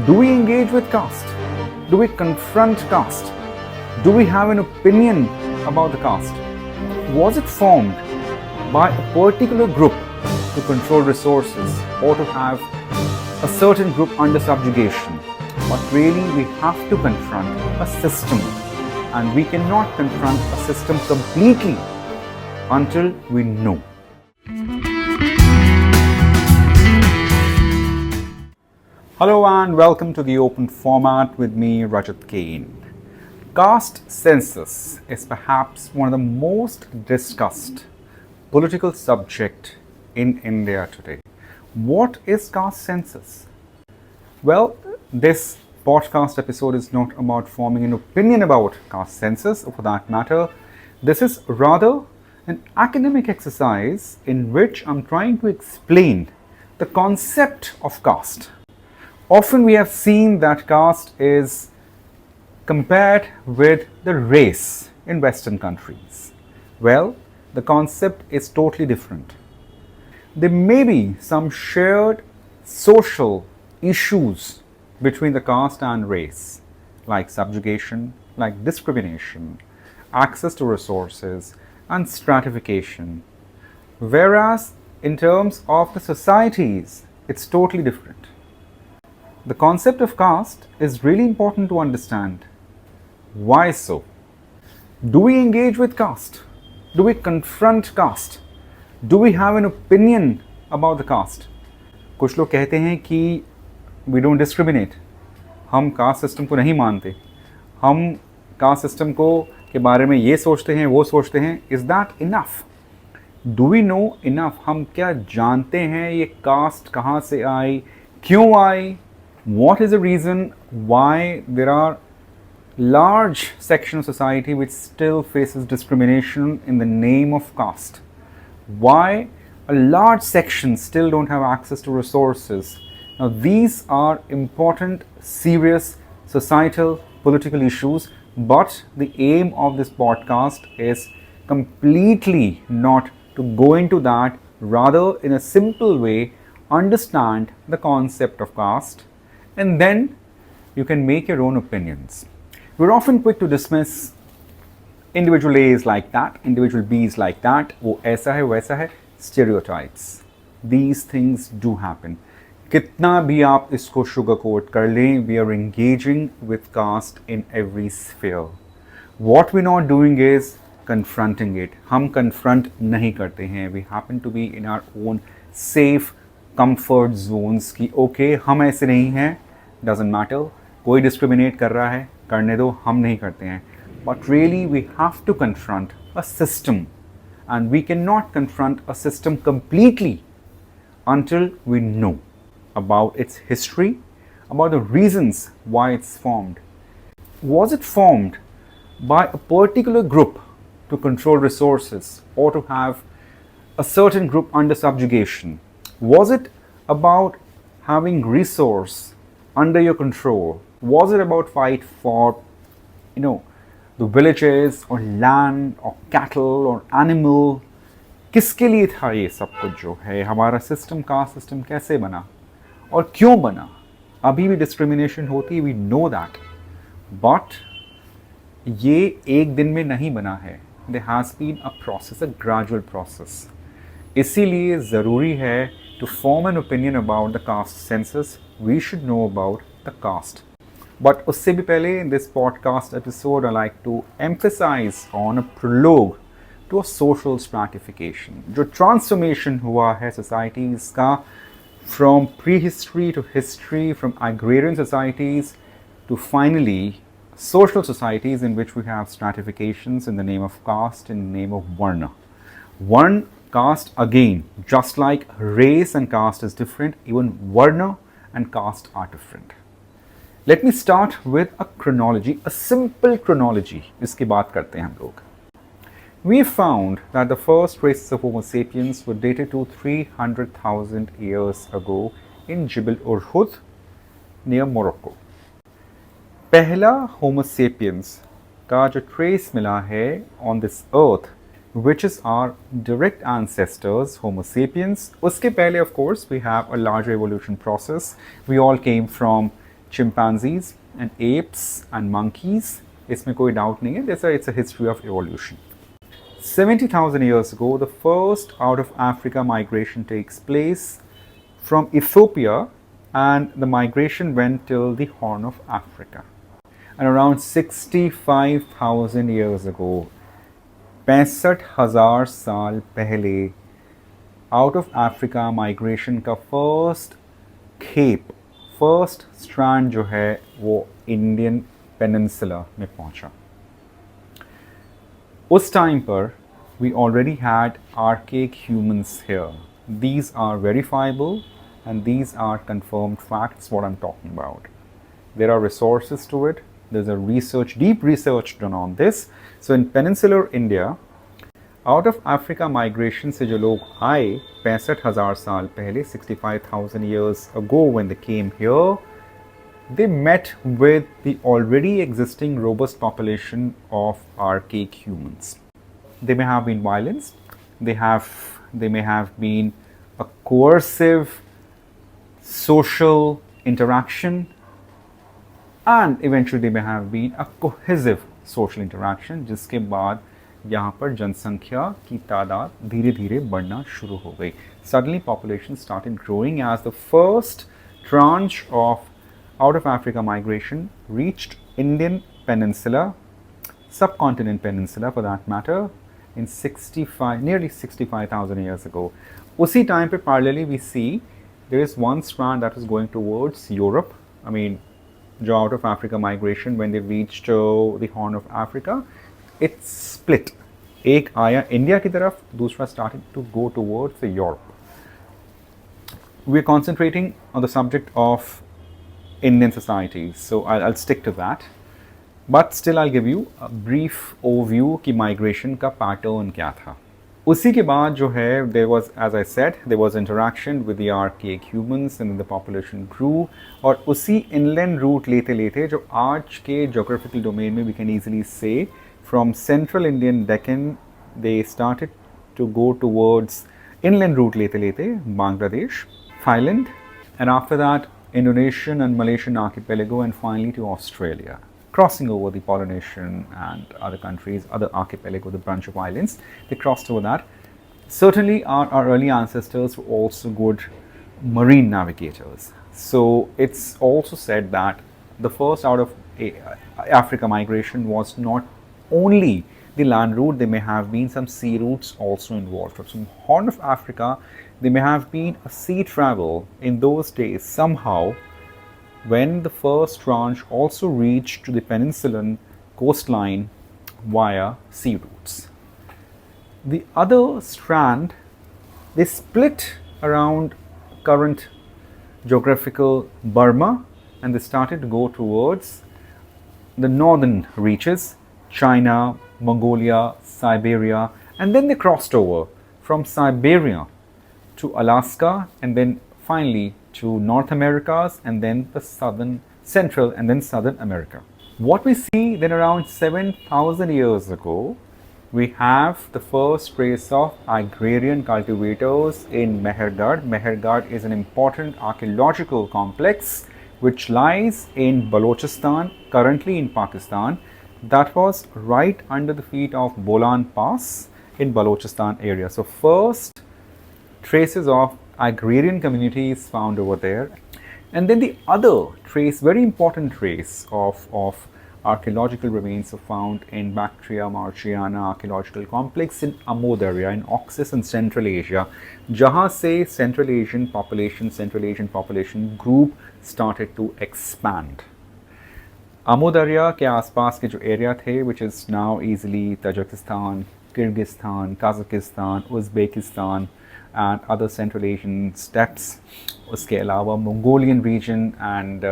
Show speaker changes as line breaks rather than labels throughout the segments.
Do we engage with caste? Do we confront caste? Do we have an opinion about the caste? Was it formed by a particular group to control resources or to have a certain group under subjugation? But really, we have to confront a system, and we cannot confront a system completely until we know. Hello and welcome to the open format with me, Rajat Kane. Caste census is perhaps one of the most discussed political subject in India today. What is caste census? Well, this podcast episode is not about forming an opinion about caste census, or for that matter, this is rather an academic exercise in which I'm trying to explain the concept of caste. Often we have seen that caste is compared with the race in Western countries. Well, the concept is totally different. There may be some shared social issues between the caste and race, like subjugation, like discrimination, access to resources, and stratification. Whereas in terms of the societies, it's totally different. The concept of caste is really important to understand. Why so? Do we engage with caste? Do we confront caste? Do we have an opinion about the caste? कुछ लोग कहते हैं कि we don't discriminate. हम caste system को नहीं मानते. हम caste system को के बारे में ये सोचते हैं, वो सोचते हैं. Is that enough? Do we know enough? हम क्या जानते हैं ये caste कहाँ से आई, क्यों आई? What is the reason why there are large sections of society which still faces discrimination in the name of caste? Why a large section still don't have access to resources? Now these are important, serious societal, political issues, but the aim of this podcast is completely not to go into that, rather in a simple way understand the concept of caste, and then you can make your own opinions. We're often quick to dismiss individual A's like that, individual B's like that, वो ऐसा है, वैसा है, stereotypes. These things do happen. कितना भी आप इसको sugarcoat कर लें, we are engaging with caste in every sphere. What we're not doing is confronting it. हम confront नहीं करते हैं. We happen to be in our own safe comfort zones कि okay, हम ऐसे नहीं हैं, doesn't matter, कोई discriminate कर रहा है, करने दो, हम नहीं करते हैं. But really we have to confront a system, and we cannot confront a system completely until we know about its history, about the reasons why it's formed. Was it formed by a particular group to control resources or to have a certain group under subjugation? Was it about having resource under your control? Was it about fight for, the villages or land or cattle or animal? किसके लिए था ये सब कुछ जो है? हमारा system, caste system कैसे बना और क्यों बना? अभी भी डिस्क्रिमिनेशन होती है, we know that, but ये एक दिन में नहीं बना है. There has been a process, a gradual process. इसीलिए ज़रूरी है to form an opinion about the caste census, we should know about the caste. But उससे भी पहले, in this podcast episode, I like to emphasize on a prologue to a social stratification. जो transformation हुआ है societies का from prehistory to history, from agrarian societies to finally social societies in which we have stratifications in the name of caste, in the name of varna. One caste, again, just like race and caste is different, even varna and caste are different. Let me start with a chronology, a simple chronology. इसकी बात करते हैं हम लोग. We found that the first races of Homo sapiens were dated to 300,000 years ago in Jebel Urhud near Morocco. पहला Homo sapiens का जो trace मिला है on this earth, which is our direct ancestors, Homo sapiens. उसके पहले, of course, we have a larger evolution process. We all came from chimpanzees and apes and monkeys. इसमें कोई doubt नहीं है. It's a history of evolution. 70,000 years ago, the first out of Africa migration takes place from Ethiopia, and the migration went till the Horn of Africa. And around 65,000 years ago, 65,000 साल पहले out of Africa migration का first strand जो है वो Indian Peninsula में पहुंचा. उस time पर we already had archaic humans here. These are verifiable and these are confirmed facts what I'm talking about. There are resources to it. There's a deep research done on this. So in peninsular India, out of Africa migration से जो लोग आए 65,000 साल पहले 65,000 years ago when they came here, they met with the already existing robust population of archaic humans. They may have been violent, they may have been a coercive social interaction, and eventually they may have been a cohesive social interaction, जिसके बाद यहाँ पर जनसंख्या की तादाद धीरे धीरे बढ़ना शुरू हो गई. Suddenly population started growing as the first tranche of out of Africa migration reached Indian Peninsula, subcontinent peninsula for that matter, in nearly 65,000 years ago. उसी time पे parallelly we see there is one strand that is going towards Europe. I mean, जो out of Africa migration when they reached the Horn of Africa, it split. एक आया India की तरफ, दूसरा started to go towards Europe. We are concentrating on the subject of Indian societies, so I'll stick to that. But still I'll give you a brief overview कि migration का pattern क्या था. उसी के बाद जो है there was, as I said, there was interaction with the archaic humans and then the population grew. और उसी inland route लेते लेते जो आज के geographical domain में we can easily say from central Indian Deccan they started to go towards inland route लेते लेते Bangladesh, Thailand, and after that Indonesian and Malaysian archipelago, and finally to Australia, crossing over the Polynesian and other countries, other archipelago, the bunch of islands. They crossed over that. Certainly our early ancestors were also good marine navigators. So it's also said that the first out of Africa migration was not only the land route, there may have been some sea routes also involved. From Horn of Africa, there may have been a sea travel in those days somehow, when the first tranche also reached to the peninsular coastline via sea routes. The other strand, they split around current geographical Burma, and they started to go towards the northern reaches, China, Mongolia, Siberia, and then they crossed over from Siberia to Alaska, and then finally to North Americas, and then the Central and then Southern America. What we see then around 7,000 years ago, we have the first trace of agrarian cultivators in Mehergarh. Mehergarh is an important archaeological complex which lies in Balochistan, currently in Pakistan. That was right under the feet of Bolan Pass in Balochistan area. So first traces of agrarian communities found over there. And then the other trace, very important trace of archaeological remains are found in Bactria marchiana archaeological complex in Amod area in Oxus in Central Asia, जहाँ से Central Asian population group started to expand. Amod area के आसपास के जो area थे, which is now easily Tajikistan, Kyrgyzstan, Kazakhstan, Uzbekistan, and other Central Asian steppes, उसके अलावा Mongolian region and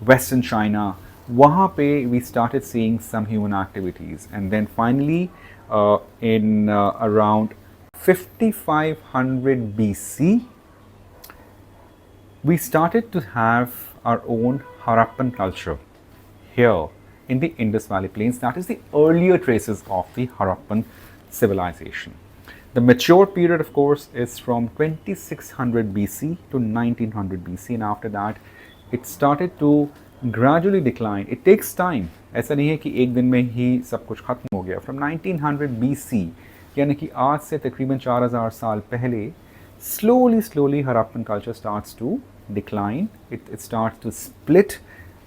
Western China, वहाँ पे we started seeing some human activities. And then finally in around 5500 BC, we started to have our own Harappan culture here in the Indus Valley Plains. That is the earlier traces of the Harappan civilization. The mature period, of course, is from 2600 BC to 1900 BC, and after that it started to gradually declined. It takes time. ऐसा नहीं है कि एक दिन में ही सब कुछ खत्म हो गया. From 1900 BC, यानी कि आज से तकरीबन 4000 साल पहले, slowly Harappan culture starts to decline. It starts to split,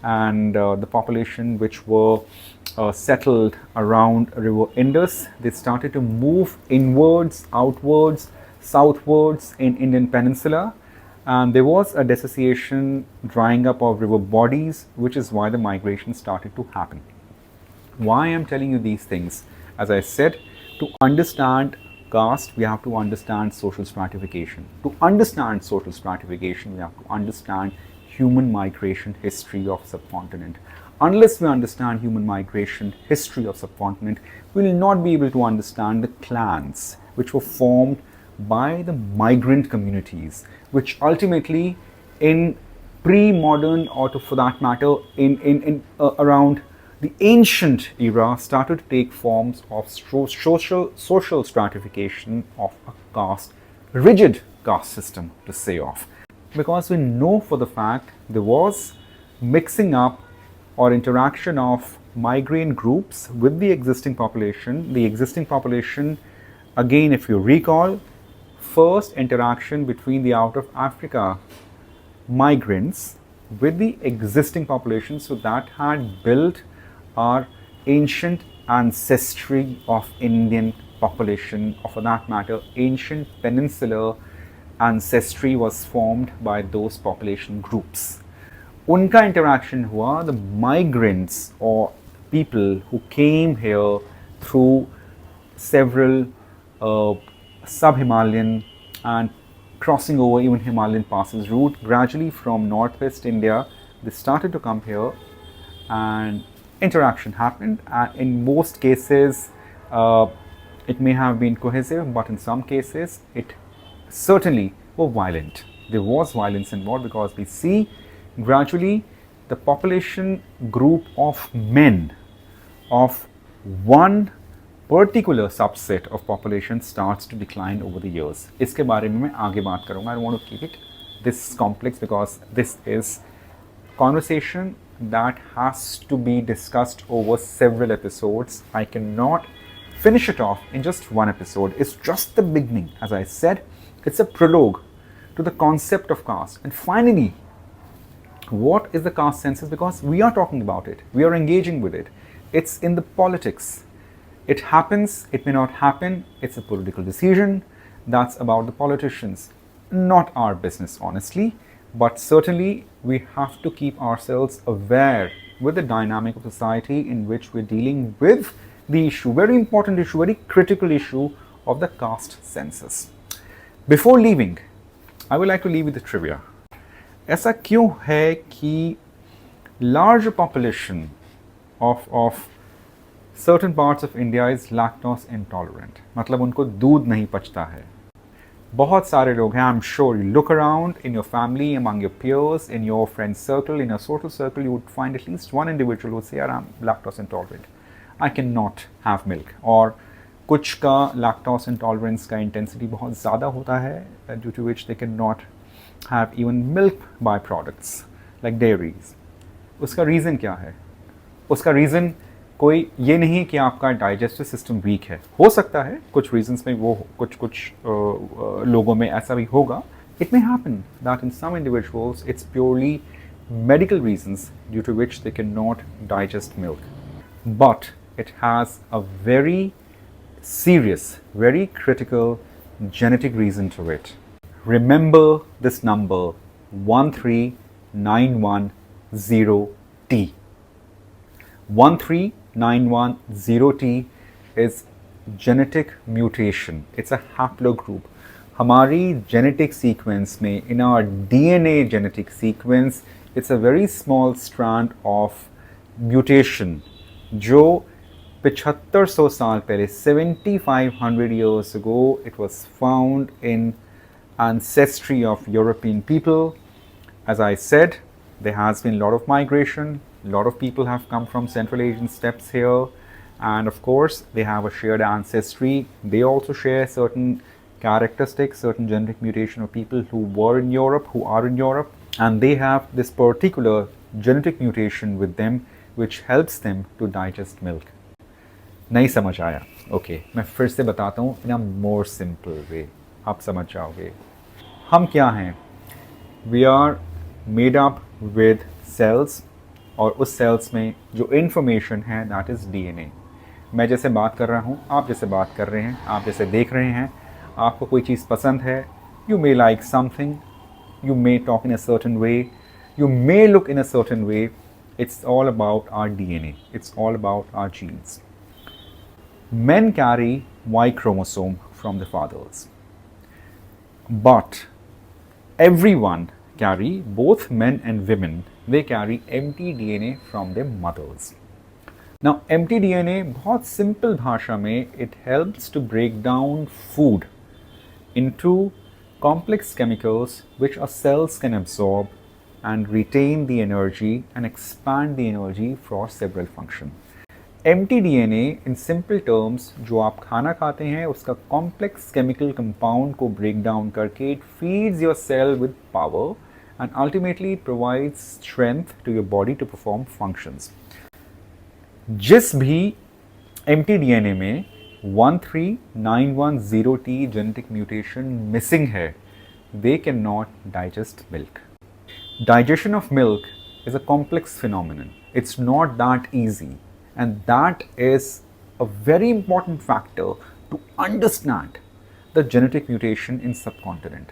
and the population which were settled around river Indus, they started to move inwards, outwards, southwards in Indian peninsula, and there was a dissociation, drying up of river bodies, which is why the migration started to happen. Why I am telling you these things? As I said, to understand caste, we have to understand social stratification. To understand social stratification, we have to understand human migration history of subcontinent. Unless we understand human migration history of subcontinent, we will not be able to understand the clans which were formed by the migrant communities, which ultimately in pre-modern, or for that matter in around the ancient era, started to take forms of social stratification of a caste, rigid caste system to say of. Because we know for the fact there was mixing up or interaction of migrant groups with the existing population. The existing population, again, if you recall, first interaction between the out of Africa migrants with the existing population, so that had built our ancient ancestry of Indian population, or for that matter, ancient peninsular ancestry was formed by those population groups. Unka interaction hua, the migrants or people who came here through several sub-Himalayan and crossing over even Himalayan passes route, gradually from northwest India, they started to come here, and interaction happened, and in most cases it may have been cohesive, but in some cases it certainly were violent. There was violence involved, because we see gradually the population group of men of one particular subset of population starts to decline over the years. इसके बारे में मैं आगे बात करूँगा. I don't want to keep it this complex, because this is conversation that has to be discussed over several episodes. I cannot finish it off in just one episode. It's just the beginning. As I said, it's a prologue to the concept of caste. And finally, what is the caste census? Because we are talking about it, we are engaging with it. It's in the politics. It happens, it may not happen. It's a political decision. That's about the politicians, not our business, honestly. But certainly we have to keep ourselves aware with the dynamic of society in which we're dealing with the issue, very important issue, very critical issue of the caste census. Before leaving, I would like to leave with the trivia. ऐसा क्यों है कि large population of certain parts of India is lactose intolerant? मतलब उनको दूध नहीं पचता है. बहुत सारे लोग हैं. I'm sure you look around in your family, among your peers, in your friend circle, in your social circle, you would find at least one individual who would say, I'm lactose intolerant, I cannot have milk. और कुछ का lactose intolerance का intensity बहुत ज़्यादा होता है, due to which they cannot have even milk byproducts like dairies. उसका reason क्या है? उसका रीज़न कोई ये नहीं कि आपका डाइजेस्टिव सिस्टम वीक है. हो सकता है कुछ रीजंस में वो कुछ लोगों में ऐसा भी होगा. It may happen that in some individuals it's purely medical reasons due to which they cannot digest milk. But it has a very serious, very critical genetic reason to it. Remember this number 13910T. 13910T is genetic mutation. It's a haplogroup. हमारी genetic sequence में, in our DNA genetic sequence, it's a very small strand of mutation जो 7500 साल पहले, 7500 years ago, it was found in ancestry of European people. As I said, there has been a lot of migration. A lot of people have come from Central Asian steppes here, and of course they have a shared ancestry. They also share certain characteristics, certain genetic mutation of people who were in Europe, who are in Europe, and they have this particular genetic mutation with them which helps them to digest milk. नहीं समझ आया? Okay, मैं फिर से बताता हूँ इन अ more simple way, आप समझ जाओगे. हम क्या हैं? We are made up with cells, और उस सेल्स में जो इन्फॉर्मेशन है दैट इज़ डीएनए. मैं जैसे बात कर रहा हूँ, आप जैसे बात कर रहे हैं, आप जैसे देख रहे हैं, आपको कोई चीज़ पसंद है, you may like something, you may talk in a certain way, you may look in a certain way. It's all about our DNA, it's all about our genes. Men carry Y chromosome from the fathers, but everyone carry, both men and women, they carry empty DNA from their mothers. Now empty DNA बहुत simple भाषा में it helps to break down food into complex chemicals which our cells can absorb and retain the energy and expand the energy for several functions. Empty DNA in simple terms, जो आप खाना खाते हैं उसका complex chemical compound को break down करके it feeds your cell with power and ultimately it provides strength to your body to perform functions. जिस भी empty DNA में 13910T genetic mutation missing है, they cannot digest milk. Digestion of milk is a complex phenomenon. It's not that easy, and that is a very important factor to understand the genetic mutation in subcontinent.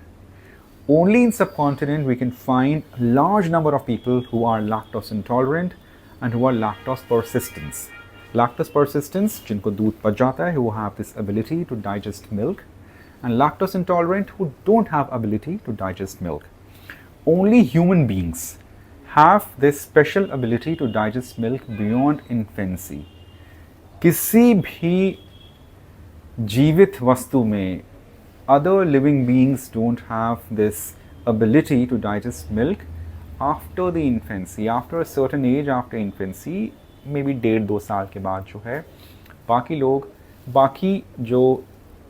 Only in subcontinent we can find a large number of people who are lactose intolerant and who are lactose persistence. Lactose persistence, जिनको दूध पच जाता है, who have this ability to digest milk, and lactose intolerant who don't have ability to digest milk. Only human beings have this special ability to digest milk beyond infancy. किसी भी जीवित वस्तु में other living beings don't have this ability to digest milk after the infancy, after a certain age, after infancy, may be 1.5-2 साल के बाद जो है बाकी लोग, बाकी जो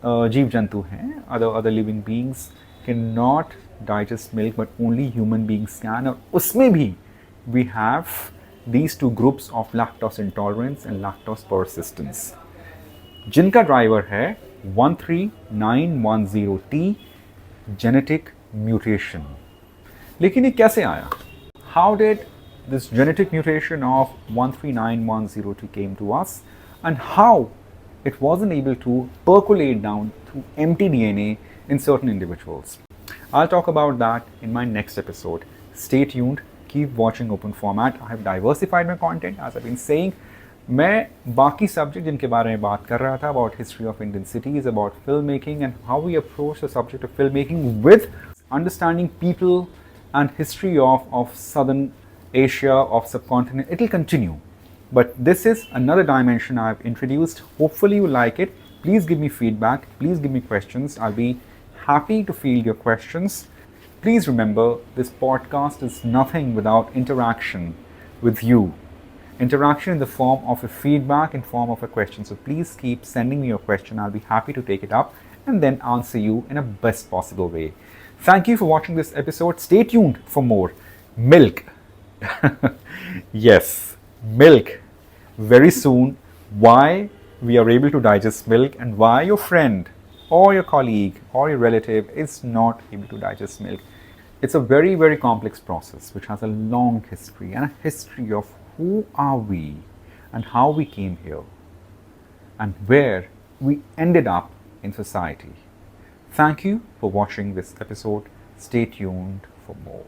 जीव जंतु हैं, other living beings can not digest milk, but only human beings can. और उसमें भी we have these two groups of lactose intolerance and lactose persistence, जिनका ड्राइवर है 13910T जेनेटिक म्यूटेशन. लेकिन ये कैसे आया? How did this genetic mutation of 13910T came to us, and how it wasn't able to percolate down through empty DNA in certain individuals. I'll talk about that in my next episode. Stay tuned, keep watching Open Format. I have diversified my content, as I've been saying. मैं बाकी subject जिनके बारे में बात कर रहा था, about history of Indian cities, about filmmaking and how we approach the subject of filmmaking with understanding people and history of southern Asia, of subcontinent. It will continue, but this is another dimension I've introduced. Hopefully you like it. Please give me feedback, please give me questions. I'll be happy to field your questions. Please remember, this podcast is nothing without interaction with you. Interaction in the form of a feedback, in form of a question. So please keep sending me your question. I'll be happy to take it up and then answer you in a best possible way. Thank you for watching this episode. Stay tuned for more. Milk. Yes, milk. Very soon, why we are able to digest milk and why your friend or your colleague or your relative is not able to digest milk. It's a very, very complex process which has a long history, and a history of who are we and how we came here and where we ended up in society. Thank you for watching this episode. Stay tuned for more.